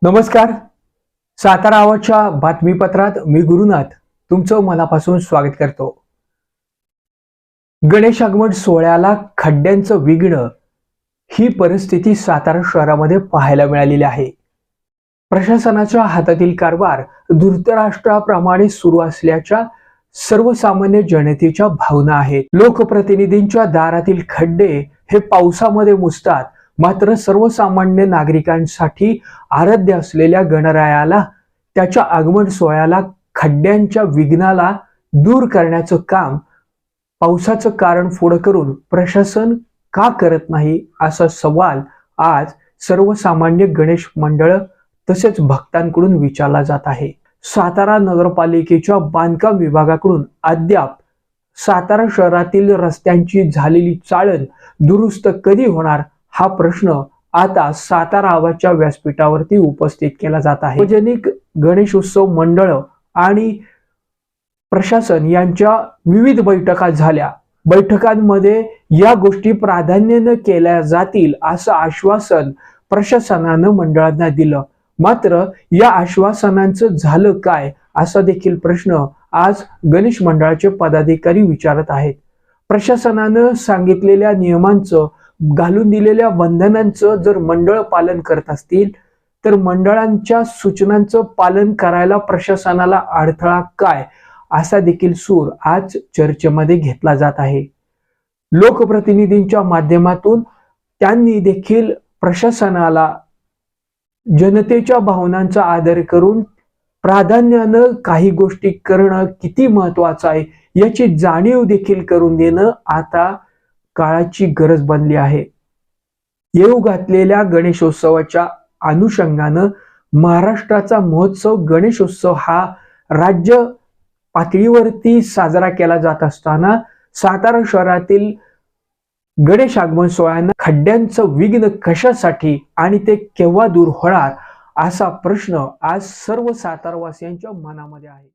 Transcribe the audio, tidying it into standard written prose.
नमस्कार. सातारा आवाजच्या बातमीपत्रात मी गुरुनाथ तुमचं मनापासून स्वागत करतो. गणेश आगमन सोहळ्याला खड्ड्यांचं विघ्न ही परिस्थिती सातारा शहरामध्ये पाहायला मिळालेली आहे. प्रशासनाच्या हातातील कारभार धृतराष्ट्राप्रमाणे सुरू असल्याच्या सर्वसामान्य जनतेच्या भावना आहेत. लोकप्रतिनिधींच्या दारातील खड्डे हे पावसामध्ये मुजतात, मात्र सर्वसामान्य नागरिकांसाठी आराध्य असलेल्या गणरायाला त्याच्या आगमन सोहळ्याला खड्ड्यांच्या विघ्नाला दूर करण्याचं काम पावसाचं कारण पुढं करून प्रशासन का करत नाही, असा सवाल आज सर्वसामान्य गणेश मंडळ तसेच भक्तांकडून विचारला जात आहे. सातारा नगरपालिकेच्या बांधकाम विभागाकडून अद्याप सातारा शहरातील रस्त्यांची झालेली चाळण दुरुस्त कधी होणार, हा प्रश्न आता सातारा आवाजच्या व्यासपीठावरती उपस्थित केला जात आहे. सार्वजनिक गणेशोत्सव मंडळ आणि प्रशासन यांच्या विविध बैठका झाल्या. बैठकांमध्ये या गोष्टी प्राधान्याने केल्या जातील असं आश्वासन प्रशासनानं मंडळांना दिलं. मात्र या आश्वासनांचं झालं काय, असा देखील प्रश्न आज गणेश मंडळाचे पदाधिकारी विचारत आहेत. प्रशासनानं सांगितलेल्या नियमांचं, घालून दिलेल्या बंधनांचं जर मंडळ पालन करत असतील तर मंडळांच्या सूचनांचं पालन करायला प्रशासनाला अडथळा काय, असा देखील सूर आज चर्चेमध्ये घेतला जात आहे. लोकप्रतिनिधींच्या माध्यमातून त्यांनी देखील प्रशासनाला जनतेच्या भावनांचा आदर करून प्राधान्यानं काही गोष्टी करणं किती महत्वाचं आहे याची जाणीव देखील करून देणं आता काळाची गरज बनली आहे. येऊ घातलेल्या गणेशोत्सवाच्या अनुषंगानं महाराष्ट्राचा महोत्सव गणेशोत्सव हा राज्य पातळीवरती साजरा केला जात असताना सातारा शहरातील गणेश आगमन सोहळ्यानं खड्ड्यांचं विघ्न कशासाठी आणि ते केव्हा दूर होणार, असा प्रश्न आज सर्व सातारवासियांच्या मनामध्ये आहे.